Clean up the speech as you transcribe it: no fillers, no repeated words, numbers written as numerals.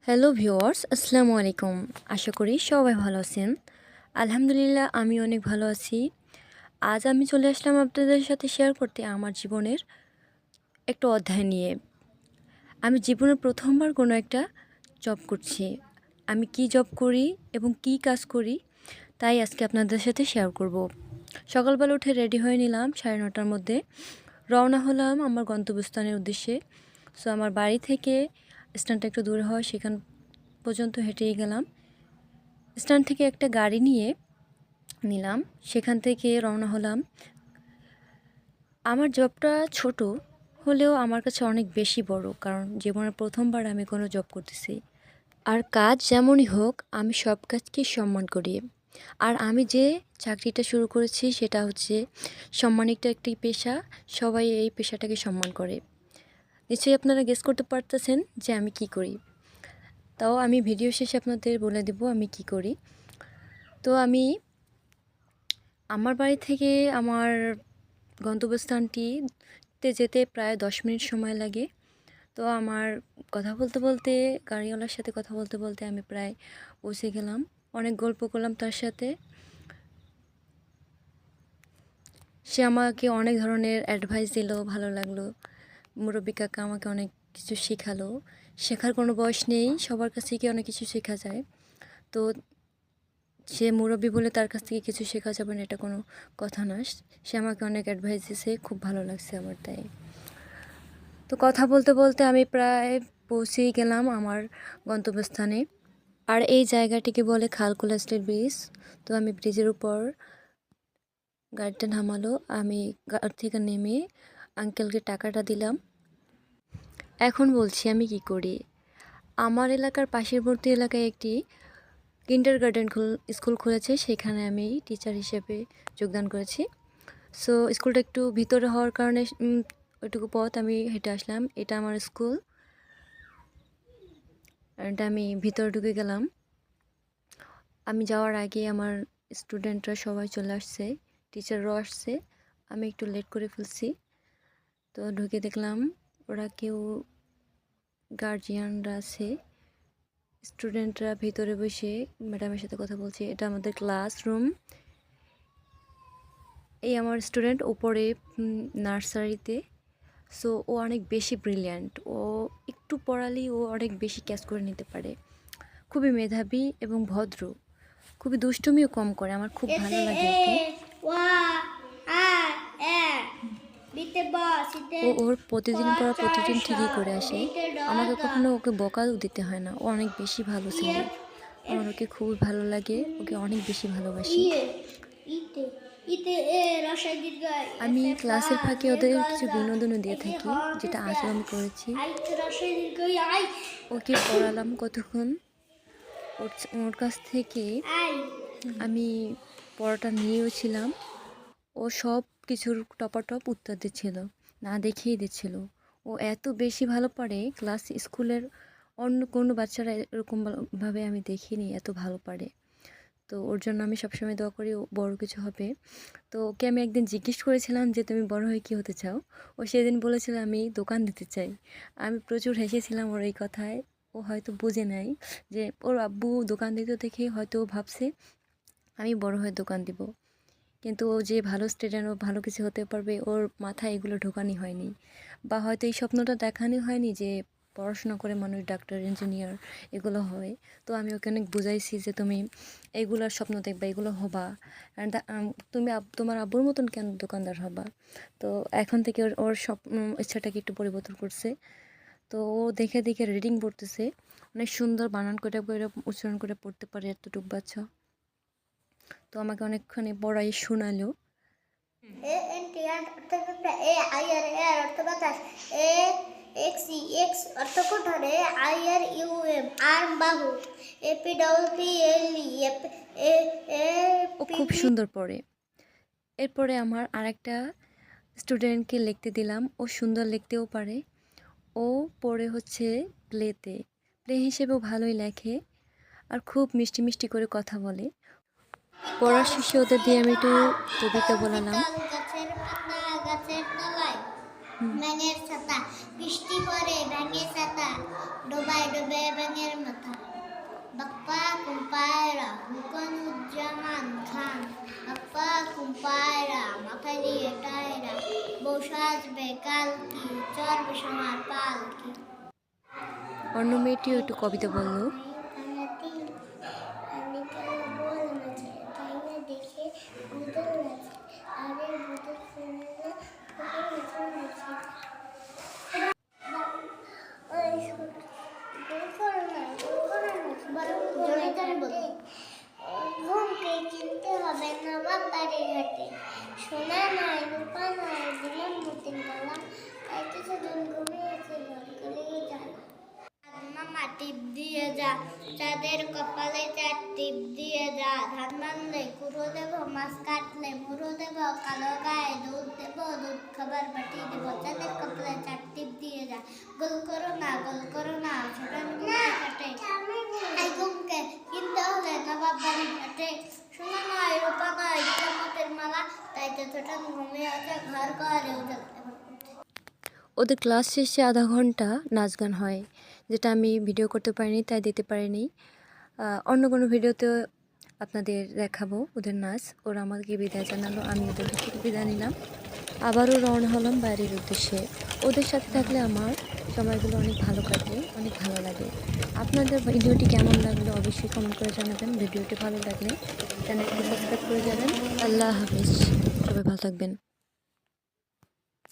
Hello viewers, আসসালামু আলাইকুম। আশা করি সবাই ভালো আছেন। আলহামদুলিল্লাহ, আমি অনেক ভালো আছি। আজ আমি চলে আসলাম আপনাদের সাথে শেয়ার করতে আমার জীবনের একটা অধ্যায় নিয়ে। আমি জীবনে প্রথমবার কোনো একটা জব করছি। আমি কি জব করি এবং কি কাজ করি তাই আজকে আপনাদের সাথে শেয়ার করব। সকালবেলা উঠে রেডি হয়ে নিলাম 9:30টার মধ্যে। রওনা হলাম আমার গন্তব্যস্থানের উদ্দেশ্যে। সো আমার বাড়ি থেকে স্ট্যান্ডটা একটু দূরে হয়, সেখান পর্যন্ত হেঁটেই গেলাম। স্ট্যান্ড থেকে একটা গাড়ি নিলাম, সেখান থেকে রওনা হলাম। আমার জবটা ছোট হলেও আমার কাছে অনেক বেশি বড়, কারণ জীবনের প্রথমবার আমি কোনো জব করতেছি। আর কাজ যেমনই হোক, আমি সব কাজকে সম্মান করি। আর আমি যে চাকরিটা শুরু করেছি সেটা হচ্ছে সম্মানিত একটি পেশা। সবাই এই পেশাটাকে সম্মান করে। নিশ্চয়ই আপনারা গেস করতে পারতেছেন যে আমি কি করি। তাও আমি ভিডিও শেষে আপনাদের বলে দেব আমি কি করি। তো আমার বাড়ি থেকে আমার গন্তব্যস্থানটিতে যেতে প্রায় 10 মিনিট সময় লাগে। তো আমার কথা বলতে বলতে, গাড়িওয়ালার সাথে কথা বলতে বলতে আমি প্রায় পৌঁছে গেলাম। অনেক গল্প করলাম তার সাথে। সে আমাকে অনেক ধরনের অ্যাডভাইস দিল, ভালো লাগলো। মুরব্বি কাকা আমাকে অনেক কিছু শেখালো। শেখার কোনো বয়স নেই, সবার কাছ থেকে অনেক কিছু শেখা যায়। তো সে মুরব্বি বলে তার কাছ থেকে কিছু শেখা যাবে না, এটা কোনো কথা না। সে আমাকে অনেক অ্যাডভাইস দিয়েছে, খুব ভালো লাগছে আমার তাই। তো কথা বলতে বলতে আমি প্রায় পৌঁছেই গেলাম আমার গন্তব্যস্থানে। আর এই জায়গাটিকে বলে খালকুলা স্টিল ব্রিজ। তো আমি ব্রিজের উপর গাড়িটা নামালো, আমি গাড়ি থেকে নেমে আঙ্কেলকে টাকাটা দিলাম। এখন বলছি আমি কি করি। আমার এলাকার পার্শ্ববর্তী এলাকায় একটি কিন্ডারগার্টেন স্কুল খুলেছে, সেখানে আমি টিচার হিসেবে যোগদান করেছি। সো স্কুলটা একটু ভিতরে হওয়ার কারণে ওইটুকু পথ আমি হেঁটে আসলাম। এটা আমার স্কুল। এটা আমি ভিতরে ঢুকে গেলাম। আমি যাওয়ার আগে আমার স্টুডেন্টরা সবাই চলে আসছে, টিচাররাও আসছে। আমি একটু লেট করে ফেলছি। তো ঢুকে দেখলাম ওরা কেউ গার্জিয়ানরা আছে, স্টুডেন্টরা ভিতরে বসে ম্যাডামের সাথে কথা বলছে। এটা আমাদের ক্লাসরুম। এই আমার স্টুডেন্ট উপরে নার্সারিতে। সো ও অনেক বেশি ব্রিলিয়ান্ট। ও একটু পড়ালেই ও অনেক বেশি ক্যাচ করে নিতে পারে। খুবই মেধাবী এবং ভদ্র, খুবই দুষ্টুমিও কম করে। আমার খুব ভালো লাগে ওকে। ও ওর প্রতিদিন পড়া প্রতিদিন ঠিকই করে আসে। আমাকে কখনো ওকে বকাও দিতে হয় না। ও অনেক বেশি ভালো ছেলে। আমার ওকে খুবই ভালো লাগে, ওকে অনেক বেশি ভালোবাসি। আমি ক্লাসের ফাঁকে ওদের কিছু বিনোদনও দিয়ে থাকি, যেটা আজও আমি করেছি। ওকে পড়ালাম কতক্ষণ। ওর কাছ থেকে আমি পড়াটা নিয়েও ছিলাম। ও সব কিছুর টপাটপ উত্তর দিচ্ছিল, না দেখেই দিচ্ছিল। ও এত বেশি ভালো পারে, স্কুলের অন্য কোনো বাচ্চারা এরকমভাবে আমি দেখিনি এত ভালো পারে। তো ওর জন্য আমি সবসময় দোয়া করি ও বড় কিছু হবে। তো ওকে আমি একদিন জিজ্ঞেস করেছিলাম যে তুমি বড় হয়ে কী হতে চাও। ও সেদিন বলেছিল আমি দোকান দিতে চাই। আমি প্রচুর হেসেছিলাম ওর এই কথায়। ও হয়তো বুঝে নাই যে ওর আব্বু দোকান দিতে দেখে হয়তো ও ভাবছে আমি বড় হয়ে দোকান দিব। কিন্তু ও যে ভালো স্টুডেন্ট, ও ভালো কিছু হতে পারবে, ওর মাথায় এগুলো ঢোকানি হয়নি, বা হয়তো এই স্বপ্নটা দেখানি হয়নি যে পড়াশোনা করে মানুষ ডাক্তার, ইঞ্জিনিয়ার এগুলো হয়। তো আমি ওকে অনেক বুঝাইছি যে তুমি এইগুলোর স্বপ্ন দেখবা, এগুলো হবা। অ্যান্ড তুমি তোমার আব্বুর মতন কেন দোকানদার হবা। তো এখন থেকে ওর ইচ্ছাটাকে একটু পরিবর্তন করছে। তো ও দেখে দেখে রিডিং পড়তেছে, অনেক সুন্দর বানান করে উচ্চারণ করে পড়তে পারে এতটুকু বাচ্চা। তো আমাকে অনেকখানি পড়াই শোনালো। এ এন টি আর অর্থ পিঁপড়া, এ আই আর এ আর অর্থ বাতাস, এ এক্স ই এক্স অর্থ কোঠার, A I R U M arm বাহু, A P double P L E A A O P খুব পি। সুন্দর পড়ে। এরপরে আমার আরেকটা স্টুডেন্টকে লিখতে দিলাম, ও সুন্দর লিখতেও পারে। ও পড়ে হচ্ছে প্লে হিসেবেও ভালোই লেখে, আর খুব মিষ্টি মিষ্টি করে কথা বলে। পড়ার শেষে ওদের দিয়ে আমি একটু কবিতা বলালাম। গাছের পাতা গাছের তলায়, ব্যাঙের ছাতা বৃষ্টি পড়ে ব্যাঙের ছাতা, ডোবায় ডোবে ব্যাঙের মাথা। কাল কি চর্বে সমার পাল কি অন্য মেয়েটিও একটু কবিতা বলল। আমি কেন বল নাচে তাই না দেখে বুদল নাচে আরে বুদল শুনে না বুদল নাচে ঘুমকে কিনতে হবে নবাব বাড়ি ঘাটে সোনা নয় রূপা নয় দিলাম মতিন মালা তাই তো সেদিন ঘুমিয়েছে ঘরগুলি জ্বালা মামা টিপ দিয়ে যা চাঁদের কপালে চার টিপ দিয়ে যা ধান বানলে কুড়ো দেব মাছ কাটলে মুড়ো দেব কালো গায়ে দুধ দেব দুধ খাবার বাটি দেব চাঁদের কপালে চার টিপ দিয়ে যা গোল করো না ছোটান কাটে আই ঘুমকে কিনতে হলে নবাব বাড়ি ঘাটে সোনা নয় রূপা নয় জামাতের মালা তাই তো ছোটান ঘুমিয়ে আছে ঘর ঘরে উঠে ওদের ক্লাস শেষে আধা ঘন্টা নাচ গান হয়, যেটা আমি ভিডিও করতে পারিনি, তাই দিতে পারিনি। অন্য কোনো ভিডিওতে আপনাদের দেখাবো ওদের নাচ। ওরা আমাকে বিদায় জানালো, আমি ওদের কাছ থেকে বিদায় নিলাম। আবারও রওনা হলাম বাড়ির উদ্দেশ্যে। ওদের সাথে থাকলে আমার সময়গুলো অনেক ভালো কাটে, অনেক ভালো লাগে। আপনাদের ভিডিওটি কেমন লাগলো অবশ্যই কমেন্ট করে জানাবেন। ভিডিওটি ভালো লাগলে চ্যানেলটি সাবস্ক্রাইব করে যাবেন। আল্লাহ হাফিজ, সবাই ভালো থাকবেন।